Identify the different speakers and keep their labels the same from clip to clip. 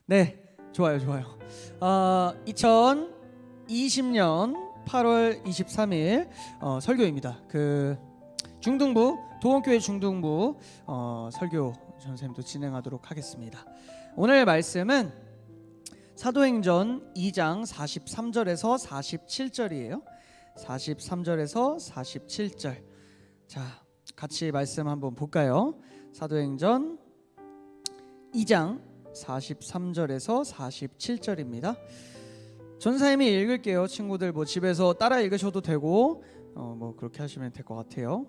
Speaker 1: 네, 좋아요. 2020년 8월 23일 설교입니다. 중등부 도원교회 중등부 설교 전쌤도 진행하도록 하겠습니다. 오늘 말씀은 사도행전 2장 43절에서 47절이에요. 43절에서 47절. 자, 같이 말씀 한번 볼까요? 사도행전 2장 43절에서 47절입니다. 전사님이 읽을게요. 친구들 집에서 따라 읽으셔도 되고 그렇게 하시면 될 것 같아요.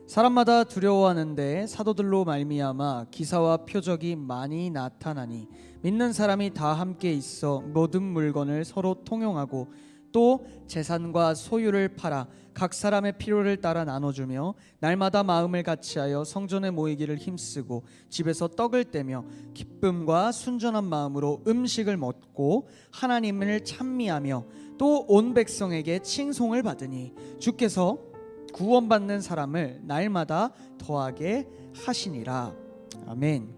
Speaker 1: 사람마다 두려워하는데 사도들로 말미암아 기사와 표적이 많이 나타나니 믿는 사람이 다 함께 있어 모든 물건을 서로 통용하고 또 재산과 소유를 팔아 각 사람의 필요를 따라 나눠주며 날마다 마음을 같이하여 성전에 모이기를 힘쓰고 집에서 떡을 떼며 기쁨과 순전한 마음으로 음식을 먹고 하나님을 찬미하며 또 온 백성에게 칭송을 받으니 주께서 구원받는 사람을 날마다 더하게 하시니라. 아멘.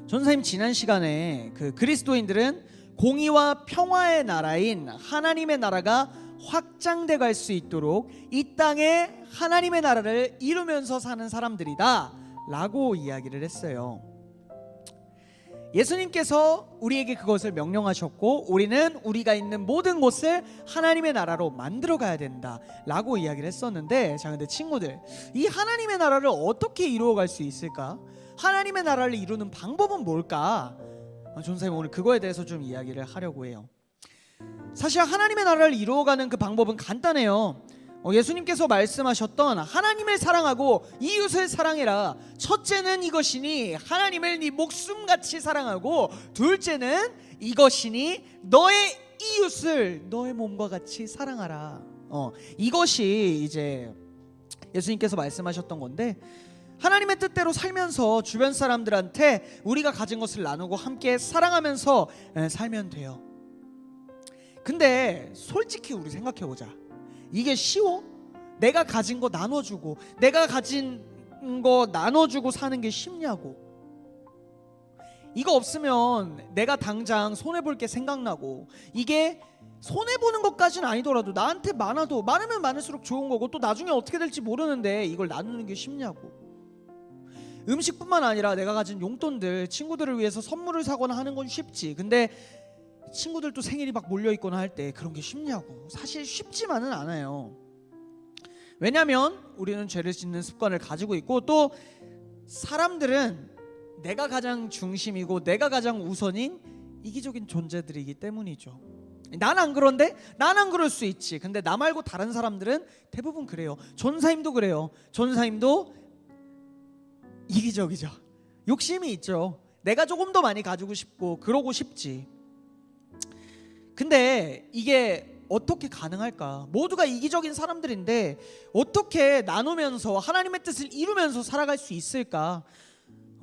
Speaker 1: 전사님 지난 시간에 그리스도인들은 공의와 평화의 나라인 하나님의 나라가 확장돼 갈 수 있도록 이 땅에 하나님의 나라를 이루면서 사는 사람들이다 라고 이야기를 했어요. 예수님께서 우리에게 그것을 명령하셨고 우리는 우리가 있는 모든 곳을 하나님의 나라로 만들어 가야 된다 라고 이야기를 했었는데, 자 근데 친구들, 이 하나님의 나라를 어떻게 이루어 갈 수 있을까? 하나님의 나라를 이루는 방법은 뭘까? 전사님 오늘 그거에 대해서 좀 이야기를 하려고 해요. 사실 하나님의 나라를 이루어가는 그 방법은 간단해요. 예수님께서 말씀하셨던 하나님을 사랑하고 이웃을 사랑해라. 첫째는 이것이니 하나님을 네 목숨같이 사랑하고, 둘째는 이것이니 너의 이웃을 너의 몸과 같이 사랑하라. 이것이 이제 예수님께서 말씀하셨던 건데, 하나님의 뜻대로 살면서 주변 사람들한테 우리가 가진 것을 나누고 함께 사랑하면서 살면 돼요. 근데 솔직히 우리 생각해보자. 이게 쉬워? 내가 가진 거 나눠주고 내가 가진 거 나눠주고 사는 게 쉽냐고. 이거 없으면 내가 당장 손해볼 게 생각나고, 이게 손해보는 것까지는 아니더라도 나한테 많으면 많을수록 좋은 거고, 또 나중에 어떻게 될지 모르는데 이걸 나누는 게 쉽냐고. 음식뿐만 아니라 내가 가진 용돈들, 친구들을 위해서 선물을 사거나 하는 건 쉽지. 근데 친구들도 생일이 막 몰려있거나 할 때 그런 게 쉽냐고. 사실 쉽지만은 않아요. 왜냐면 우리는 죄를 짓는 습관을 가지고 있고, 또 사람들은 내가 가장 중심이고 내가 가장 우선인 이기적인 존재들이기 때문이죠. 난 안 그런데? 난 안 그럴 수 있지. 근데 나 말고 다른 사람들은 대부분 그래요. 전사님도 그래요. 전사님도 이기적이죠. 욕심이 있죠. 내가 조금 더 많이 가지고 싶고 그러고 싶지. 근데 이게 어떻게 가능할까? 모두가 이기적인 사람들인데 어떻게 나누면서 하나님의 뜻을 이루면서 살아갈 수 있을까?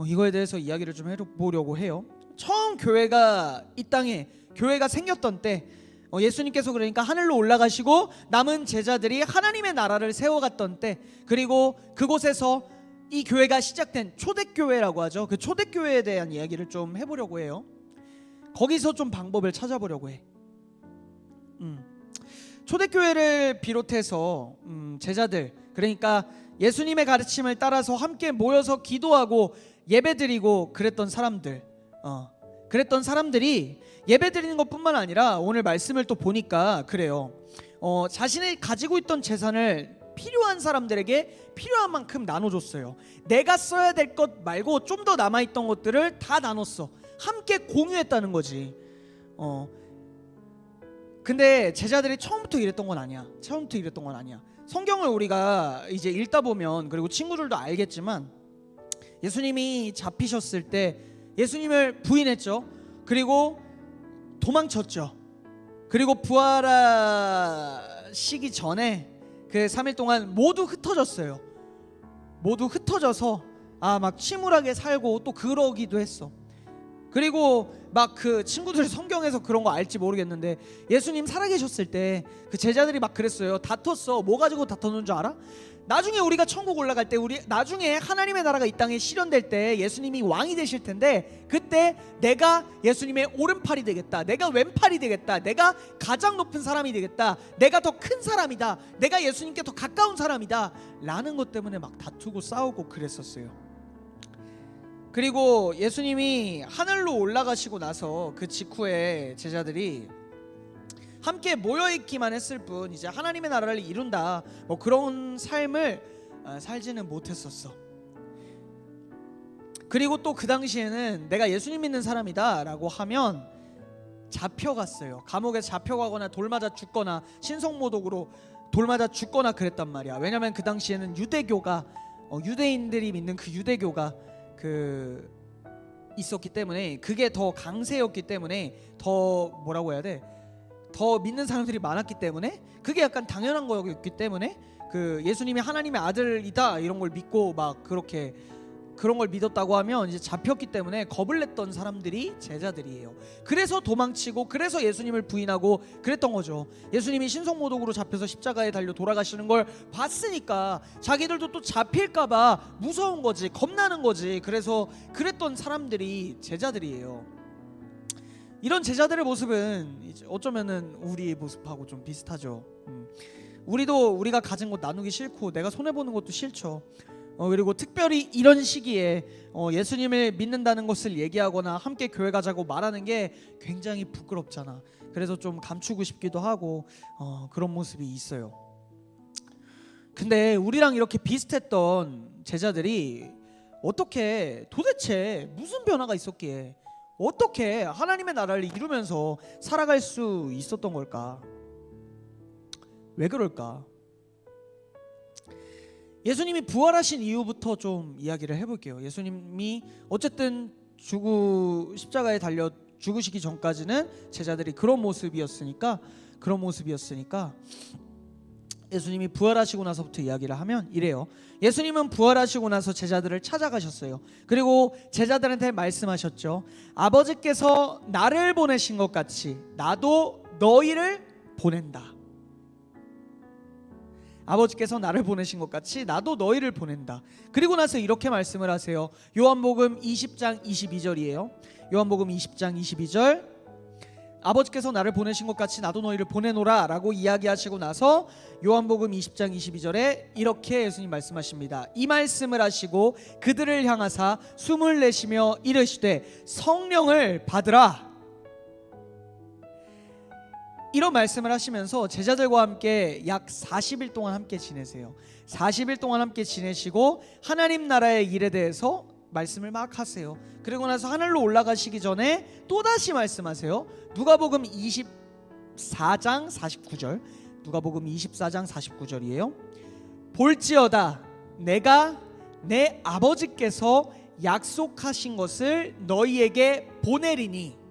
Speaker 1: 이거에 대해서 이야기를 좀 해보려고 해요. 처음 교회가 이 땅에 교회가 생겼던 때, 예수님께서 그러니까 하늘로 올라가시고 남은 제자들이 하나님의 나라를 세워갔던 때, 그리고 그곳에서 이 교회가 시작된 초대교회라고 하죠. 그 초대교회에 대한 이야기를 좀 해보려고 해요. 거기서 좀 방법을 찾아보려고 해. 초대교회를 비롯해서 제자들, 그러니까 예수님의 가르침을 따라서 함께 모여서 기도하고 예배드리고 그랬던 사람들, 그랬던 사람들이 예배드리는 것뿐만 아니라 오늘 말씀을 또 보니까 그래요. 자신이 가지고 있던 재산을 필요한 사람들에게 필요한 만큼 나눠줬어요. 내가 써야 될 것 말고 좀 더 남아있던 것들을 다 나눴어. 함께 공유했다는 거지. 근데 제자들이 처음부터 이랬던 건 아니야. 성경을 우리가 이제 읽다 보면, 그리고 친구들도 알겠지만, 예수님이 잡히셨을 때 예수님을 부인했죠. 그리고 도망쳤죠. 그리고 부활하시기 전에 그 3일 동안 모두 흩어졌어요. 모두 흩어져서 막 침울하게 살고 또 그러기도 했어. 그리고 막 그 친구들이 성경에서 그런 거 알지 모르겠는데 예수님 살아계셨을 때 그 제자들이 막 그랬어요. 다퉜어. 뭐 가지고 다퉜는 줄 알아? 나중에 우리가 천국 올라갈 때, 우리 나중에 하나님의 나라가 이 땅에 실현될 때 예수님이 왕이 되실 텐데, 그때 내가 예수님의 오른팔이 되겠다, 내가 왼팔이 되겠다, 내가 가장 높은 사람이 되겠다, 내가 더 큰 사람이다, 내가 예수님께 더 가까운 사람이다 라는 것 때문에 막 다투고 싸우고 그랬었어요. 그리고 예수님이 하늘로 올라가시고 나서 그 직후에 제자들이 함께 모여있기만 했을 뿐 이제 하나님의 나라를 이룬다 뭐 그런 삶을 살지는 못했었어. 그리고 또 그 당시에는 내가 예수님 믿는 사람이다 라고 하면 잡혀갔어요. 감옥에 잡혀가거나 돌 맞아 죽거나 신성모독으로 돌 맞아 죽거나 그랬단 말이야. 왜냐면 그 당시에는 유대교가 유대인들이 믿는 그 유대교가 그 있었기 때문에, 그게 더 강세였기 때문에, 더 뭐라고 해야 돼, 더 믿는 사람들이 많았기 때문에, 그게 약간 당연한 거였기 때문에 그 예수님이 하나님의 아들이다 이런 걸 믿고 막 그렇게 그런 걸 믿었다고 하면 이제 잡혔기 때문에 겁을 냈던 사람들이 제자들이에요. 그래서 도망치고 그래서 예수님을 부인하고 그랬던 거죠. 예수님이 신성모독으로 잡혀서 십자가에 달려 돌아가시는 걸 봤으니까 자기들도 또 잡힐까 봐 무서운 거지, 겁나는 거지. 그래서 그랬던 사람들이 제자들이에요. 이런 제자들의 모습은 이제 어쩌면은 우리의 모습하고 좀 비슷하죠. 우리도 우리가 가진 것 나누기 싫고 내가 손해보는 것도 싫죠. 그리고 특별히 이런 시기에 예수님을 믿는다는 것을 얘기하거나 함께 교회 가자고 말하는 게 굉장히 부끄럽잖아. 그래서 좀 감추고 싶기도 하고 그런 모습이 있어요. 근데 우리랑 이렇게 비슷했던 제자들이 어떻게, 도대체 무슨 변화가 있었기에 어떻게 하나님의 나라를 이루면서 살아갈 수 있었던 걸까? 왜 그럴까? 예수님이 부활하신 이후부터 좀 이야기를 해볼게요. 예수님이 어쨌든 십자가에 달려 죽으시기 전까지는 제자들이 그런 모습이었으니까 예수님이 부활하시고 나서부터 이야기를 하면 이래요. 예수님은 부활하시고 나서 제자들을 찾아가셨어요. 그리고 제자들한테 말씀하셨죠. 아버지께서 나를 보내신 것 같이 나도 너희를 보낸다. 아버지께서 나를 보내신 것 같이 나도 너희를 보낸다. 그리고 나서 이렇게 말씀을 하세요. 요한복음 20장 22절이에요. 요한복음 20장 22절, 아버지께서 나를 보내신 것 같이 나도 너희를 보내노라 라고 이야기하시고 나서 요한복음 20장 22절에 이렇게 예수님 말씀하십니다. 이 말씀을 하시고 그들을 향하사 숨을 내쉬며 이르시되 성령을 받으라. 이런 말씀을 하시면서 제자들과 함께 약 40일 동안 함께 지내세요. 40일 동안 함께 지내시고 하나님 나라의 일에 대해서 말씀을 막 하세요. 그리고 나서 하늘로 올라가시기 전에 또다시 말씀하세요. 누가복음 24장 49절, 누가복음 24장 49절이에요. 볼지어다 내가 내 아버지께서 약속하신 것을 너희에게 보내리니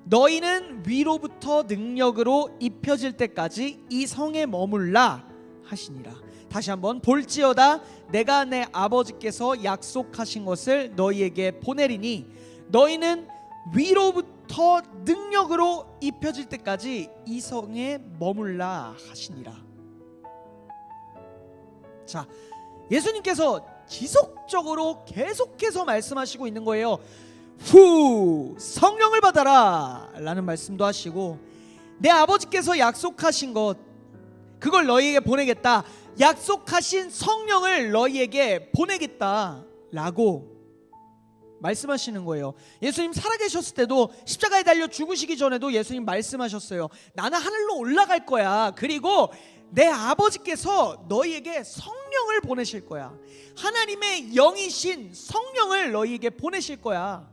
Speaker 1: 너희는 위로부터 능력으로 입혀질 때까지 이 성에 머물라 하시니라. 다시 한번, 볼지어다 내가 내 아버지께서 약속하신 것을 너희에게 보내리니 너희는 위로부터 능력으로 입혀질 때까지 이 성에 머물라 하시니라. 자, 예수님께서 지속적으로 계속해서 말씀하시고 있는 거예요. 성령을 받아라 라는 말씀도 하시고, 내 아버지께서 약속하신 것 그걸 너희에게 보내겠다, 약속하신 성령을 너희에게 보내겠다 라고 말씀하시는 거예요. 예수님 살아계셨을 때도 십자가에 달려 죽으시기 전에도 예수님 말씀하셨어요. 나는 하늘로 올라갈 거야. 그리고 내 아버지께서 너희에게 성령을 보내실 거야. 하나님의 영이신 성령을 너희에게 보내실 거야.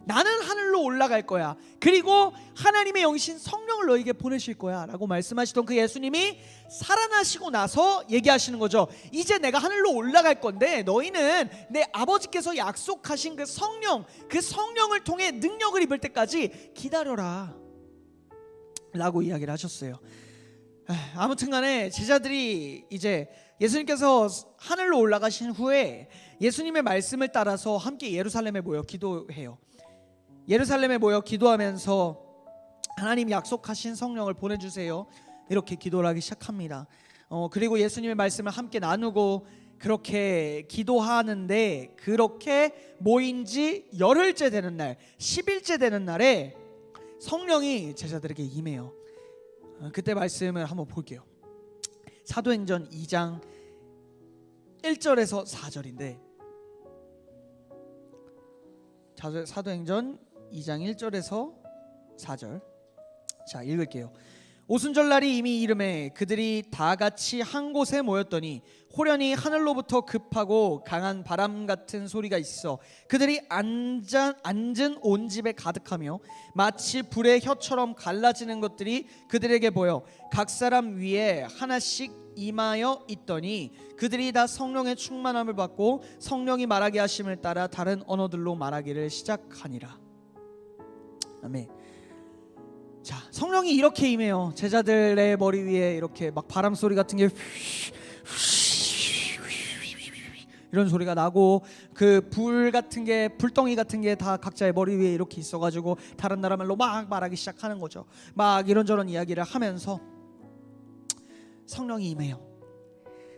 Speaker 1: 나는 하늘로 올라갈 거야. 그리고 하나님의 영이신 성령을 너희에게 보내실 거야 라고 말씀하시던 그 예수님이 살아나시고 나서 얘기하시는 거죠. 이제 내가 하늘로 올라갈 건데 너희는 내 아버지께서 약속하신 그 성령을 통해 능력을 입을 때까지 기다려라 라고 이야기를 하셨어요. 아무튼 간에 제자들이 이제 예수님께서 하늘로 올라가신 후에 예수님의 말씀을 따라서 함께 예루살렘에 모여 기도해요. 예루살렘에 모여 기도하면서 하나님 약속하신 성령을 보내주세요, 이렇게 기도를 하기 시작합니다. 그리고 예수님의 말씀을 함께 나누고 그렇게 기도하는데, 그렇게 모인 지 열흘째 되는 날, 10일째 되는 날에 성령이 제자들에게 임해요. 그때 말씀을 한번 볼게요. 사도행전 2장 1절에서 4절인데, 사도행전 2장 1절에서 4절 자, 읽을게요. 오순절날이 이미 이름에 그들이 다 같이 한 곳에 모였더니 호련히 하늘로부터 급하고 강한 바람 같은 소리가 있어 그들이 앉은 온 집에 가득하며 마치 불의 혀처럼 갈라지는 것들이 그들에게 보여 각 사람 위에 하나씩 임하여 있더니 그들이 다 성령의 충만함을 받고 성령이 말하게 하심을 따라 다른 언어들로 말하기를 시작하니라. 아멘. 자, 성령이 이렇게 임해요. 제자들의 머리 위에 이렇게 막 바람 소리 같은 게 이런 소리가 나고, 그 불 같은 게, 불덩이 같은 게 다 각자의 머리 위에 이렇게 있어가지고 다른 나라 말로 막 말하기 시작하는 거죠. 막 이런저런 이야기를 하면서 성령이 임해요.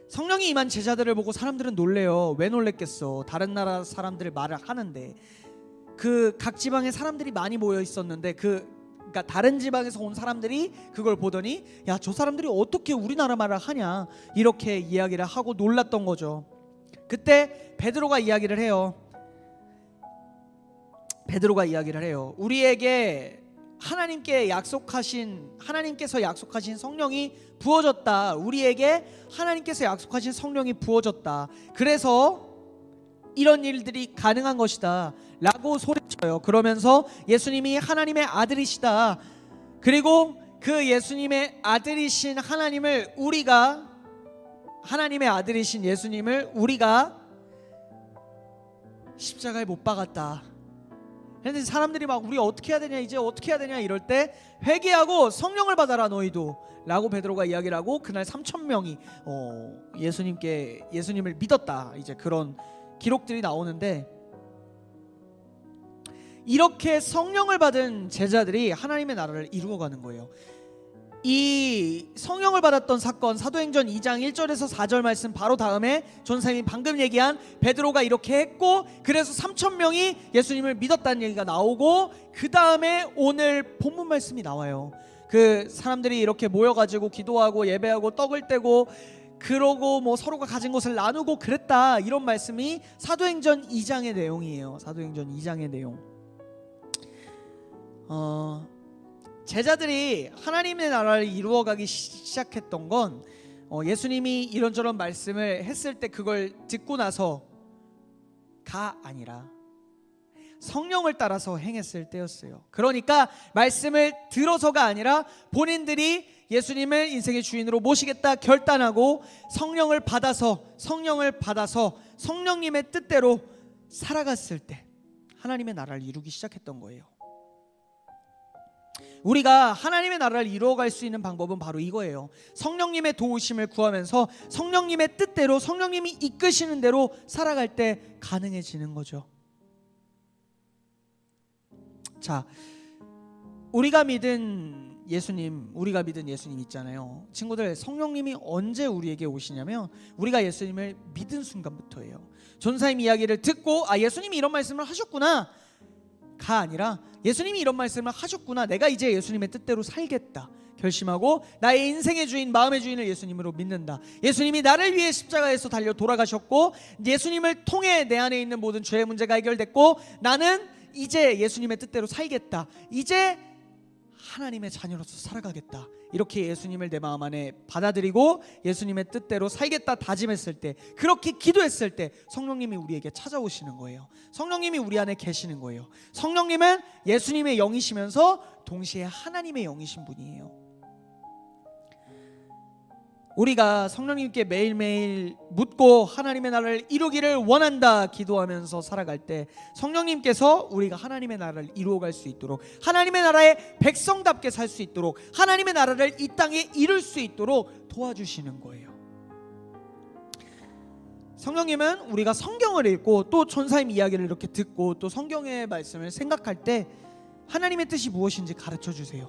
Speaker 1: 성령이 임한 제자들을 보고 사람들은 놀래요. 왜 놀랬겠어? 다른 나라 사람들 말을 하는데, 그 각 지방에 사람들이 많이 모여 있었는데, 그러니까 다른 지방에서 온 사람들이 그걸 보더니 야, 저 사람들이 어떻게 우리나라 말을 하냐, 이렇게 이야기를 하고 놀랐던 거죠. 그때 베드로가 이야기를 해요. 우리에게 하나님께서 약속하신 성령이 부어졌다. 우리에게 하나님께서 약속하신 성령이 부어졌다. 그래서 이런 일들이 가능한 것이다 라고 소리쳐요. 그러면서 예수님이 하나님의 아들이시다, 그리고 그 예수님의 아들이신 예수님을 우리가 십자가에 못 박았다. 그런데 사람들이 막 우리 어떻게 해야 되냐, 이제 어떻게 해야 되냐 이럴 때 회개하고 성령을 받아라 너희도 라고 베드로가 이야기를 하고, 그날 3,000명이 예수님을 믿었다, 이제 그런 기록들이 나오는데, 이렇게 성령을 받은 제자들이 하나님의 나라를 이루어가는 거예요. 이 성령을 받았던 사건, 사도행전 2장 1절에서 4절 말씀 바로 다음에 전사님이 방금 얘기한 베드로가 이렇게 했고, 그래서 3,000명이 예수님을 믿었다는 얘기가 나오고, 그 다음에 오늘 본문 말씀이 나와요. 그 사람들이 이렇게 모여가지고 기도하고 예배하고 떡을 떼고 그러고 뭐 서로가 가진 것을 나누고 그랬다, 이런 말씀이 사도행전 2장의 내용이에요. 사도행전 2장의 내용. 제자들이 하나님의 나라를 이루어가기 시작했던 건 예수님이 이런저런 말씀을 했을 때 그걸 듣고 나서가 아니라 성령을 따라서 행했을 때였어요. 그러니까 말씀을 들어서가 아니라 본인들이 예수님을 인생의 주인으로 모시겠다 결단하고 성령을 받아서 성령님의 뜻대로 살아갔을 때 하나님의 나라를 이루기 시작했던 거예요. 우리가 하나님의 나라를 이루어갈 수 있는 방법은 바로 이거예요. 성령님의 도우심을 구하면서 성령님의 뜻대로, 성령님이 이끄시는 대로 살아갈 때 가능해지는 거죠. 자, 우리가 믿은 예수님 있잖아요. 친구들, 성령님이 언제 우리에게 오시냐면 우리가 예수님을 믿은 순간부터예요. 전사님 이야기를 듣고 예수님이 이런 말씀을 하셨구나 가 아니라 예수님이 이런 말씀을 하셨구나, 내가 이제 예수님의 뜻대로 살겠다 결심하고 나의 인생의 주인, 마음의 주인을 예수님으로 믿는다. 예수님이 나를 위해 십자가에서 달려 돌아가셨고 예수님을 통해 내 안에 있는 모든 죄의 문제가 해결됐고 나는 이제 예수님의 뜻대로 살겠다, 이제 하나님의 자녀로서 살아가겠다, 이렇게 예수님을 내 마음 안에 받아들이고 예수님의 뜻대로 살겠다 다짐했을 때, 그렇게 기도했을 때 성령님이 우리에게 찾아오시는 거예요. 성령님이 우리 안에 계시는 거예요. 성령님은 예수님의 영이시면서 동시에 하나님의 영이신 분이에요. 우리가 성령님께 매일매일 묻고 하나님의 나라를 이루기를 원한다 기도하면서 살아갈 때 성령님께서 우리가 하나님의 나라를 이루어갈 수 있도록, 하나님의 나라의 백성답게 살 수 있도록, 하나님의 나라를 이 땅에 이룰 수 있도록 도와주시는 거예요. 성령님은 우리가 성경을 읽고 또 천사의 이야기를 이렇게 듣고 또 성경의 말씀을 생각할 때 하나님의 뜻이 무엇인지 가르쳐 주세요.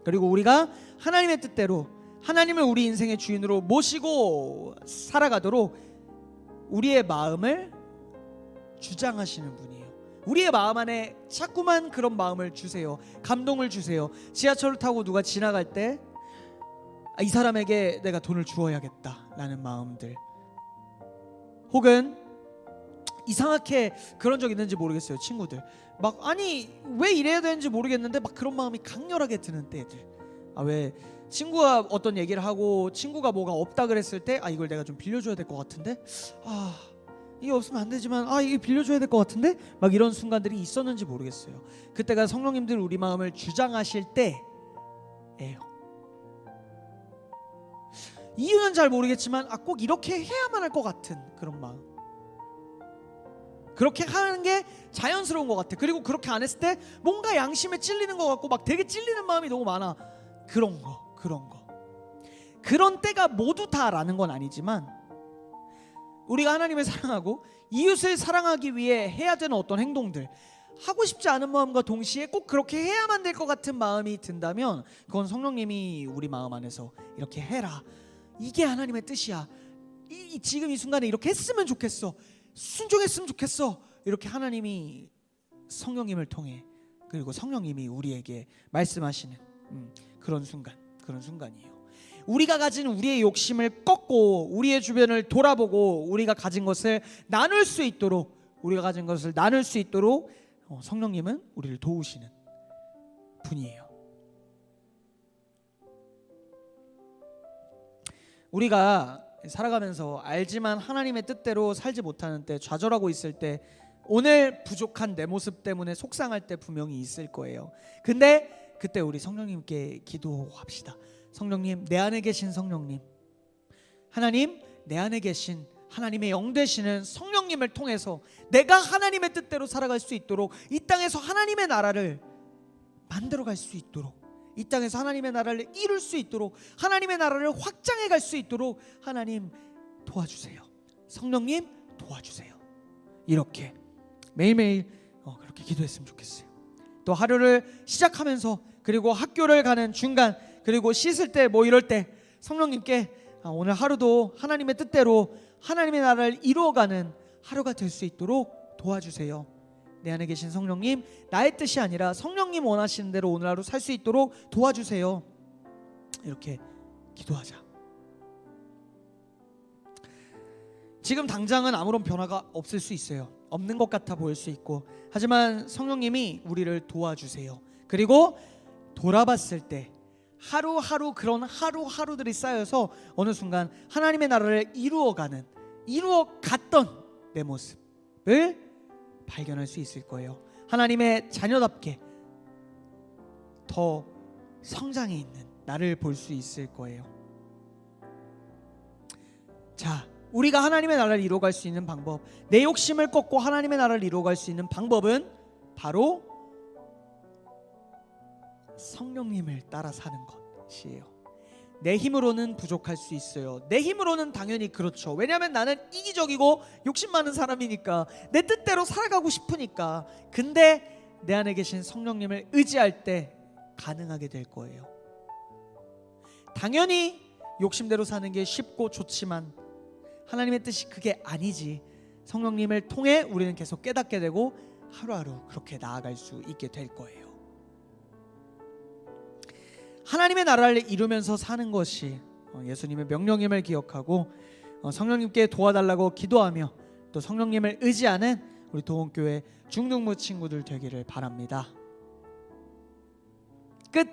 Speaker 1: 그리고 우리가 하나님의 뜻대로 하나님을 우리 인생의 주인으로 모시고 살아가도록 우리의 마음을 주장하시는 분이에요. 우리의 마음 안에 자꾸만 그런 마음을 주세요. 감동을 주세요. 지하철을 타고 누가 지나갈 때 이 사람에게 내가 돈을 주어야겠다라는 마음들, 혹은 이상하게 그런 적 있는지 모르겠어요. 친구들 막 아니 왜 이래야 되는지 모르겠는데 막 그런 마음이 강렬하게 드는 때들. 왜 친구가 어떤 얘기를 하고 친구가 뭐가 없다 그랬을 때 이걸 내가 좀 빌려줘야 될 것 같은데 이게 없으면 안 되지만 이게 빌려줘야 될 것 같은데 막 이런 순간들이 있었는지 모르겠어요. 그때가 성령님들 우리 마음을 주장하실 때예요. 이유는 잘 모르겠지만 꼭 이렇게 해야만 할 것 같은 그런 마음, 그렇게 하는 게 자연스러운 것 같아. 그리고 그렇게 안 했을 때 뭔가 양심에 찔리는 것 같고 막 되게 찔리는 마음이 너무 많아. 그런 거 그런 때가 모두 다라는 건 아니지만 우리가 하나님을 사랑하고 이웃을 사랑하기 위해 해야 되는 어떤 행동들, 하고 싶지 않은 마음과 동시에 꼭 그렇게 해야만 될 것 같은 마음이 든다면 그건 성령님이 우리 마음 안에서 이렇게 해라, 이게 하나님의 뜻이야, 지금 이 순간에 이렇게 했으면 좋겠어, 순종했으면 좋겠어, 이렇게 하나님이 성령님을 통해 그리고 성령님이 우리에게 말씀하시는 그런 순간이에요. 우리가 가진 우리의 욕심을 꺾고 우리의 주변을 돌아보고 우리가 가진 것을 나눌 수 있도록 성령님은 우리를 도우시는 분이에요. 우리가 살아가면서 알지만 하나님의 뜻대로 살지 못하는 때, 좌절하고 있을 때, 오늘 부족한 내 모습 때문에 속상할 때 분명히 있을 거예요. 근데 그때 우리 성령님께 기도합시다. 성령님, 내 안에 계신 성령님, 하나님, 내 안에 계신 하나님의 영 되시는 성령님을 통해서 내가 하나님의 뜻대로 살아갈 수 있도록, 이 땅에서 하나님의 나라를 만들어갈 수 있도록, 이 땅에서 하나님의 나라를 이룰 수 있도록, 하나님의 나라를 확장해 갈 수 있도록 하나님 도와주세요. 성령님 도와주세요. 이렇게 매일매일 그렇게 기도했으면 좋겠어요. 또 하루를 시작하면서, 그리고 학교를 가는 중간, 그리고 씻을 때 뭐 이럴 때 성령님께 오늘 하루도 하나님의 뜻대로 하나님의 나라를 이루어가는 하루가 될 수 있도록 도와주세요. 내 안에 계신 성령님, 나의 뜻이 아니라 성령님 원하시는 대로 오늘 하루 살 수 있도록 도와주세요. 이렇게 기도하자. 지금 당장은 아무런 변화가 없을 수 있어요. 없는 것 같아 보일 수 있고, 하지만 성령님이 우리를 도와주세요. 그리고 돌아봤을 때 하루하루 그런 하루하루들이 쌓여서 어느 순간 하나님의 나라를 이루어갔던 내 모습을 발견할 수 있을 거예요. 하나님의 자녀답게 더 성장해 있는 나를 볼 수 있을 거예요. 자, 우리가 하나님의 나라를 이루어갈 수 있는 방법, 내 욕심을 꺾고 하나님의 나라를 이루어갈 수 있는 방법은 바로 성령님을 따라 사는 것이에요. 내 힘으로는 부족할 수 있어요. 내 힘으로는 당연히 그렇죠. 왜냐하면 나는 이기적이고 욕심 많은 사람이니까, 내 뜻대로 살아가고 싶으니까. 근데 내 안에 계신 성령님을 의지할 때 가능하게 될 거예요. 당연히 욕심대로 사는 게 쉽고 좋지만 하나님의 뜻이 그게 아니지. 성령님을 통해 우리는 계속 깨닫게 되고 하루하루 그렇게 나아갈 수 있게 될 거예요. 하나님의 나라를 이루면서 사는 것이 예수님의 명령임을 기억하고 성령님께 도와달라고 기도하며 또 성령님을 의지하는 우리 도원교회 중등부 친구들 되기를 바랍니다. 끝.